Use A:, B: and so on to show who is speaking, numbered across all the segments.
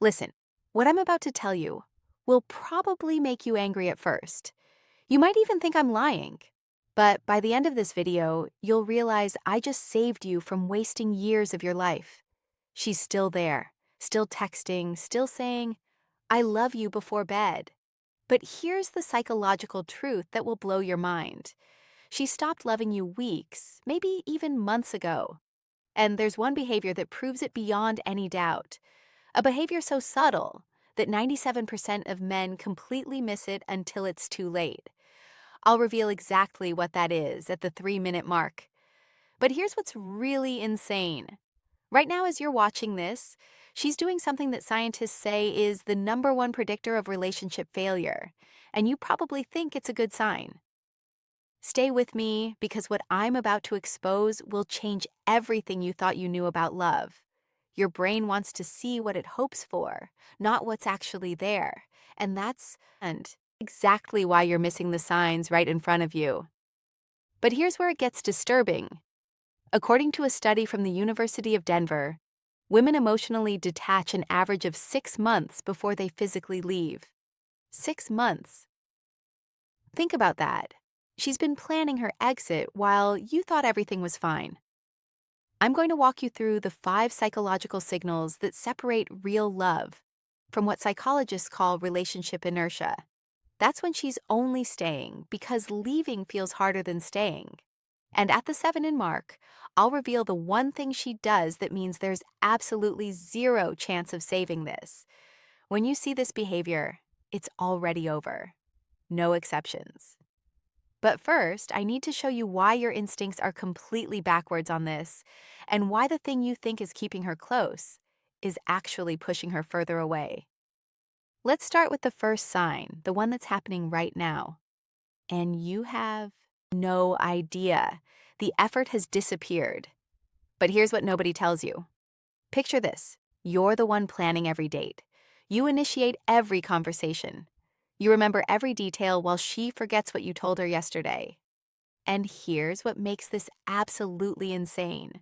A: Listen, what I'm about to tell you will probably make you angry at first. You might even think I'm lying. But by the end of this video, you'll realize I just saved you from wasting years of your life. She's still there, still texting, still saying, I love you before bed. But here's the psychological truth that will blow your mind. She stopped loving you weeks, maybe even months ago. And there's one behavior that proves it beyond any doubt. A behavior so subtle that 97% of men completely miss it until it's too late. I'll reveal exactly what that is at the 3-minute mark. But here's what's really insane. Right now, as you're watching this, she's doing something that scientists say is the #1 predictor of relationship failure, and you probably think it's a good sign. Stay with me because what I'm about to expose will change everything you thought you knew about love. Your brain wants to see what it hopes for, not what's actually there. And exactly why you're missing the signs right in front of you. But here's where it gets disturbing. According to a study from the University of Denver, women emotionally detach an average of 6 months before they physically leave. 6 months. Think about that. She's been planning her exit while you thought everything was fine. I'm going to walk you through the 5 psychological signals that separate real love from what psychologists call relationship inertia. That's when she's only staying because leaving feels harder than staying. And at the 7-in mark, I'll reveal the one thing she does that means there's absolutely zero chance of saving this. When you see this behavior, it's already over. No exceptions. But first, I need to show you why your instincts are completely backwards on this, and why the thing you think is keeping her close is actually pushing her further away. Let's start with the first sign, the one that's happening right now. And you have no idea. The effort has disappeared. But here's what nobody tells you. Picture this. You're the one planning every date. You initiate every conversation. You remember every detail while she forgets what you told her yesterday. And here's what makes this absolutely insane.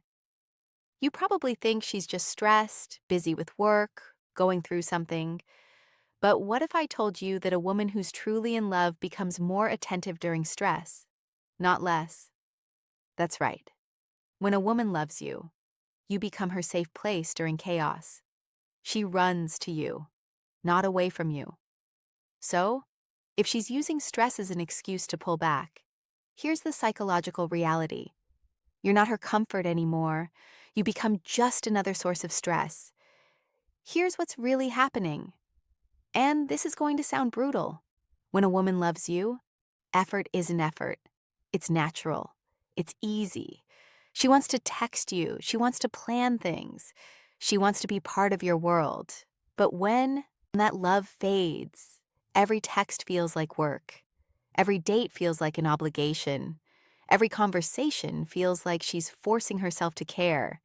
A: You probably think she's just stressed, busy with work, going through something. But what if I told you that a woman who's truly in love becomes more attentive during stress, not less? That's right. When a woman loves you, you become her safe place during chaos. She runs to you, not away from you. So, if she's using stress as an excuse to pull back, here's the psychological reality. You're not her comfort anymore. You become just another source of stress. Here's what's really happening. And this is going to sound brutal. When a woman loves you, effort isn't effort. It's natural. It's easy. She wants to text you. She wants to plan things. She wants to be part of your world. But when that love fades, every text feels like work. Every date feels like an obligation. Every conversation feels like she's forcing herself to care.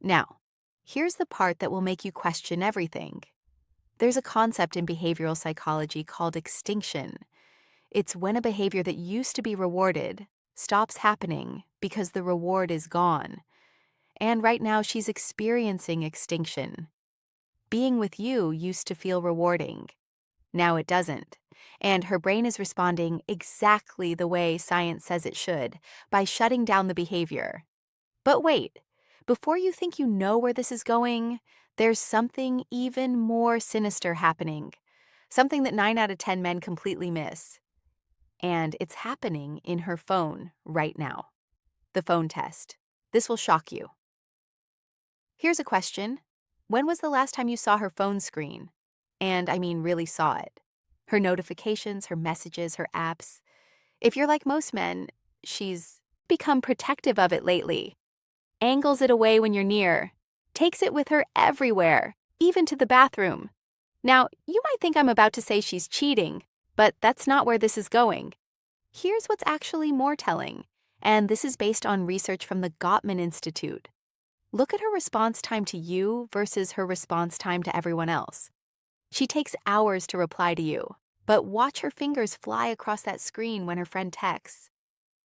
A: Now, here's the part that will make you question everything. There's a concept in behavioral psychology called extinction. It's when a behavior that used to be rewarded stops happening because the reward is gone. And right now she's experiencing extinction. Being with you used to feel rewarding. Now it doesn't. And her brain is responding exactly the way science says it should, by shutting down the behavior. But wait, before you think you know where this is going, there's something even more sinister happening. Something that 9 out of 10 men completely miss. And it's happening in her phone right now. The phone test. This will shock you. Here's a question. When was the last time you saw her phone screen? And I mean really saw it. Her notifications, her messages, her apps. If you're like most men, she's become protective of it lately. Angles it away when you're near. Takes it with her everywhere, even to the bathroom. Now, you might think I'm about to say she's cheating, but that's not where this is going. Here's what's actually more telling, and this is based on research from the Gottman Institute. Look at her response time to you versus her response time to everyone else. She takes hours to reply to you, but watch her fingers fly across that screen when her friend texts.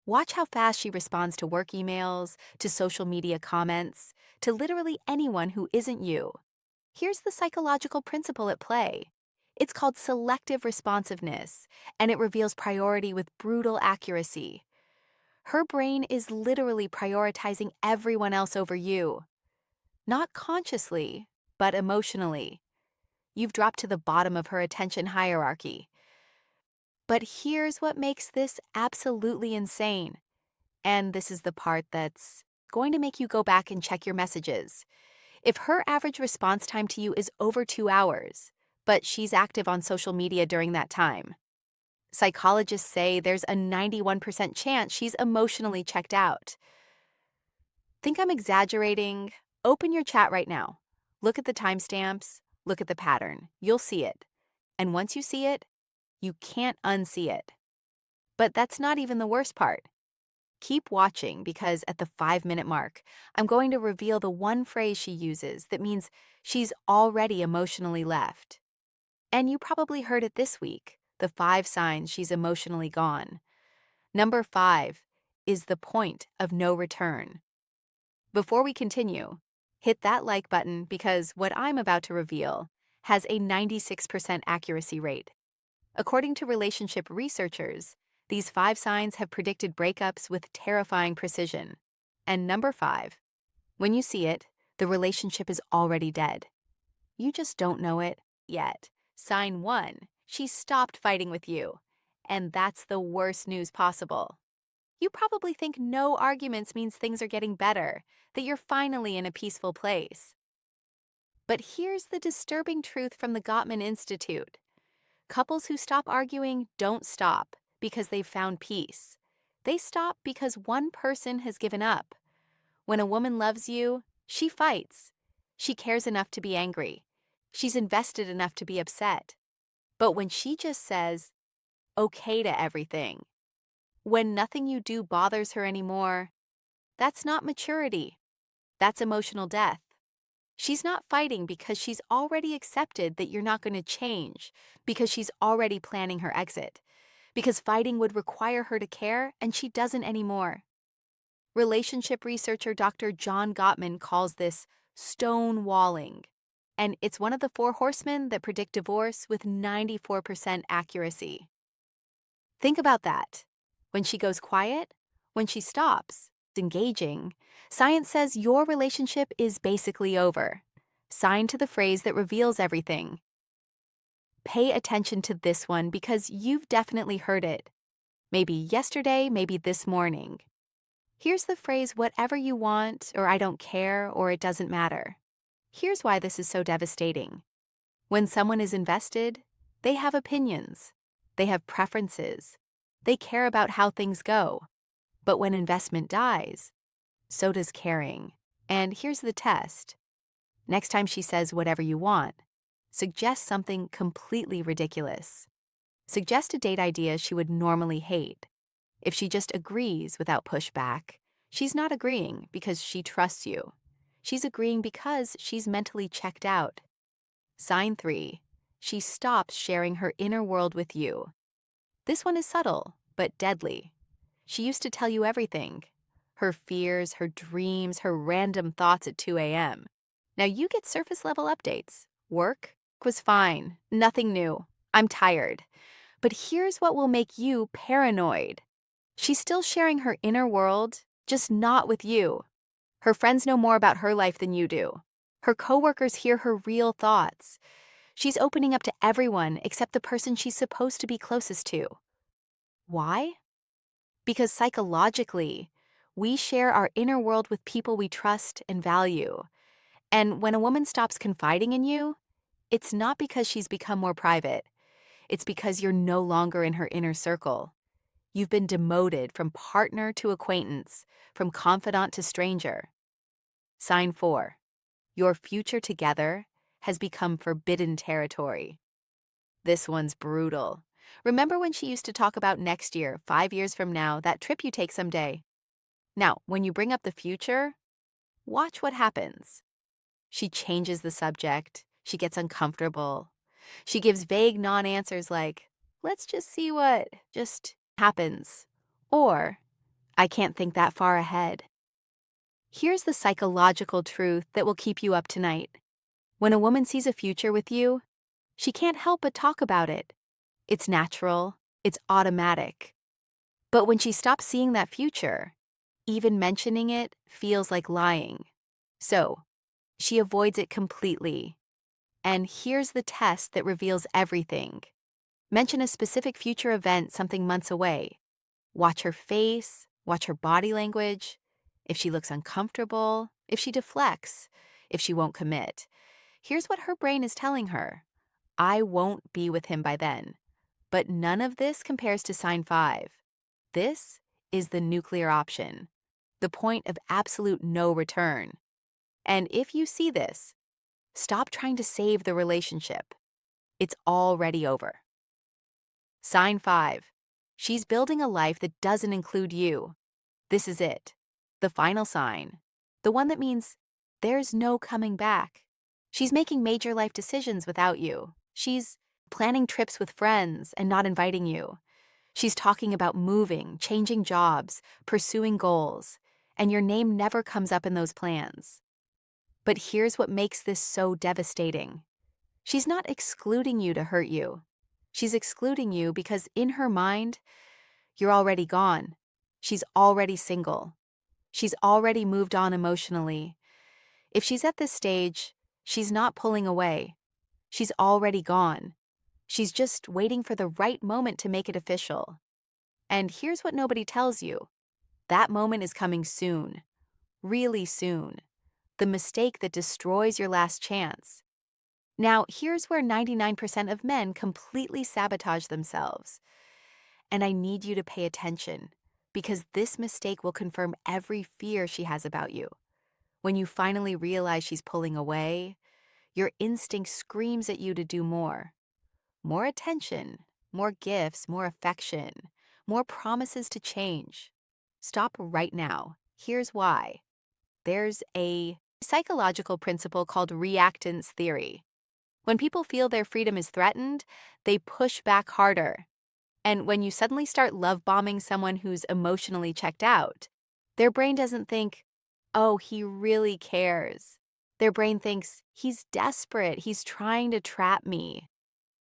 A: Watch how fast she responds to work emails, to social media comments, to literally anyone who isn't you. Here's the psychological principle at play. It's called selective responsiveness, and it reveals priority with brutal accuracy. Her brain is literally prioritizing everyone else over you. Not consciously, but emotionally. You've dropped to the bottom of her attention hierarchy. But here's what makes this absolutely insane. And this is the part that's going to make you go back and check your messages. If her average response time to you is over 2 hours, but she's active on social media during that time, psychologists say there's a 91% chance she's emotionally checked out. Think I'm exaggerating? Open your chat right now. Look at the timestamps, look at the pattern. You'll see it. And once you see it, you can't unsee it. But that's not even the worst part. Keep watching because at the 5-minute mark, I'm going to reveal the one phrase she uses that means she's already emotionally left. And you probably heard it this week, the 5 signs she's emotionally gone. Number 5 is the point of no return. Before we continue, hit that like button because what I'm about to reveal has a 96% accuracy rate. According to relationship researchers, these 5 signs have predicted breakups with terrifying precision. And number 5, when you see it, the relationship is already dead. You just don't know it yet. Sign 1, she stopped fighting with you. And that's the worst news possible. You probably think no arguments means things are getting better, that you're finally in a peaceful place. But here's the disturbing truth from the Gottman Institute. Couples who stop arguing don't stop because they've found peace. They stop because one person has given up. When a woman loves you, she fights. She cares enough to be angry. She's invested enough to be upset. But when she just says, okay to everything, when nothing you do bothers her anymore, that's not maturity. That's emotional death. She's not fighting because she's already accepted that you're not going to change, because she's already planning her exit, because fighting would require her to care and she doesn't anymore. Relationship researcher Dr. John Gottman calls this stonewalling, and it's one of the 4 horsemen that predict divorce with 94% accuracy. Think about that. When she goes quiet, when she stops engaging, science says your relationship is basically over. Sign to the phrase that reveals everything. Pay attention to this one because you've definitely heard it. Maybe yesterday, maybe this morning. Here's the phrase, whatever you want, or I don't care, or it doesn't matter. Here's why this is so devastating. When someone is invested, they have opinions. They have preferences. They care about how things go. But when investment dies, so does caring. And here's the test. Next time she says whatever you want, suggest something completely ridiculous. Suggest a date idea she would normally hate. If she just agrees without pushback, she's not agreeing because she trusts you. She's agreeing because she's mentally checked out. Sign 3, she stops sharing her inner world with you. This one is subtle, but deadly. She used to tell you everything. Her fears, her dreams, her random thoughts at 2 a.m. Now you get surface-level updates. Work was fine. Nothing new. I'm tired. But here's what will make you paranoid. She's still sharing her inner world, just not with you. Her friends know more about her life than you do. Her coworkers hear her real thoughts. She's opening up to everyone except the person she's supposed to be closest to. Why? Because psychologically, we share our inner world with people we trust and value. And when a woman stops confiding in you, it's not because she's become more private. It's because you're no longer in her inner circle. You've been demoted from partner to acquaintance, from confidant to stranger. Sign 4. Your future together has become forbidden territory. This one's brutal. Remember when she used to talk about next year, 5 years from now, that trip you take someday? Now, when you bring up the future, watch what happens. She changes the subject. She gets uncomfortable. She gives vague non-answers like, let's just see what just happens. Or, I can't think that far ahead. Here's the psychological truth that will keep you up tonight. When a woman sees a future with you, she can't help but talk about it. It's natural, it's automatic. But when she stops seeing that future, even mentioning it feels like lying. So, she avoids it completely. And here's the test that reveals everything. Mention a specific future event something months away. Watch her face, watch her body language, if she looks uncomfortable, if she deflects, if she won't commit. Here's what her brain is telling her. I won't be with him by then. But none of this compares to sign 5. This is the nuclear option, the point of absolute no return. And if you see this, stop trying to save the relationship. It's already over. Sign 5. She's building a life that doesn't include you. This is it. The final sign. The one that means there's no coming back. She's making major life decisions without you. She's planning trips with friends and not inviting you. She's talking about moving, changing jobs, pursuing goals, and your name never comes up in those plans. But here's what makes this so devastating. She's not excluding you to hurt you. She's excluding you because in her mind, you're already gone. She's already single. She's already moved on emotionally. If she's at this stage, she's not pulling away. She's already gone. She's just waiting for the right moment to make it official. And here's what nobody tells you. That moment is coming soon. Really soon. The mistake that destroys your last chance. Now, here's where 99% of men completely sabotage themselves. And I need you to pay attention, because this mistake will confirm every fear she has about you. When you finally realize she's pulling away, your instinct screams at you to do more. More attention, more gifts, more affection, more promises to change. Stop right now. Here's why. There's a psychological principle called reactance theory. When people feel their freedom is threatened, they push back harder. And when you suddenly start love bombing someone who's emotionally checked out, their brain doesn't think, oh, he really cares. Their brain thinks, he's desperate, he's trying to trap me.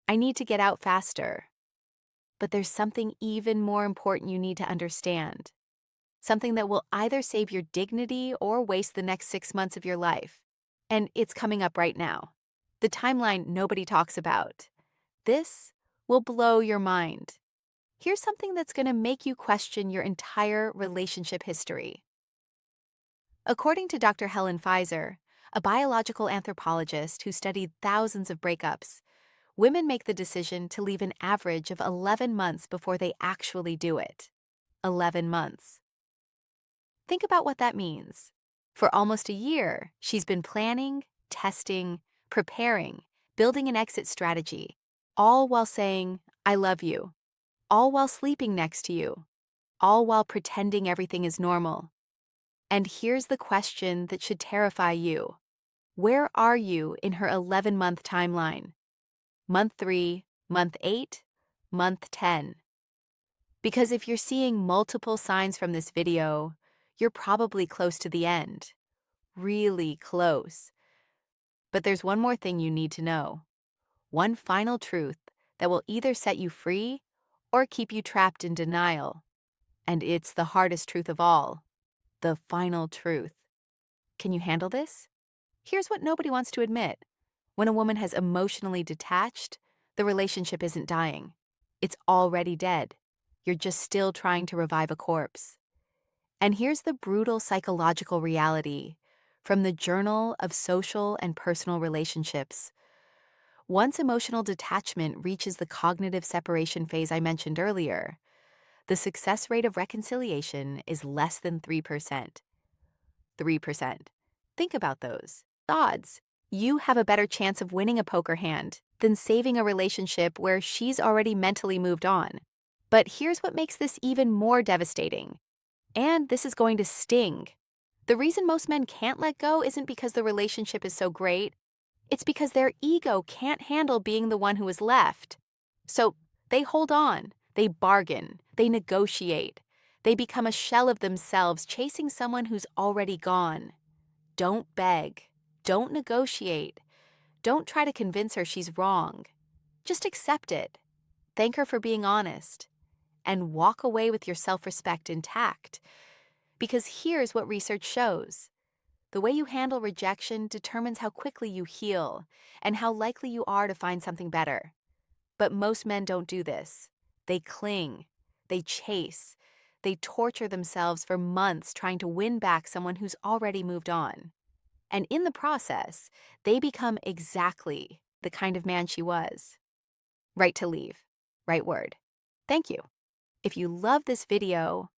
A: I need to get out faster. But there's something even more important you need to understand. Something that will either save your dignity or waste the next 6 months of your life. And it's coming up right now. The timeline nobody talks about. This will blow your mind. Here's something that's going to make you question your entire relationship history. According to Dr. Helen Pfizer, a biological anthropologist who studied thousands of breakups, women make the decision to leave an average of 11 months before they actually do it. 11 months. Think about what that means. For almost a year, she's been planning, testing, preparing, building an exit strategy, all while saying, I love you, all while sleeping next to you, all while pretending everything is normal. And here's the question that should terrify you. Where are you in her 11-month timeline? Month 3, month 8, month 10. Because if you're seeing multiple signs from this video, you're probably close to the end. Really close. But there's one more thing you need to know. One final truth that will either set you free or keep you trapped in denial. And it's the hardest truth of all. The final truth. Can you handle this? Here's what nobody wants to admit. When a woman has emotionally detached, the relationship isn't dying. It's already dead. You're just still trying to revive a corpse. And here's the brutal psychological reality from the Journal of Social and Personal Relationships. Once emotional detachment reaches the cognitive separation phase I mentioned earlier, the success rate of reconciliation is less than 3%. 3%. Think about those odds. You have a better chance of winning a poker hand than saving a relationship where she's already mentally moved on. But here's what makes this even more devastating. And this is going to sting. The reason most men can't let go isn't because the relationship is so great. It's because their ego can't handle being the one who is left. So they hold on, they bargain, they negotiate. They become a shell of themselves chasing someone who's already gone. Don't beg. Don't negotiate. Don't try to convince her she's wrong. Just accept it. Thank her for being honest. And walk away with your self-respect intact. Because here's what research shows. The way you handle rejection determines how quickly you heal and how likely you are to find something better. But most men don't do this. They cling. They chase. They torture themselves for months trying to win back someone who's already moved on. And in the process, they become exactly the kind of man she was. Right to leave. Right word. Thank you. If you love this video,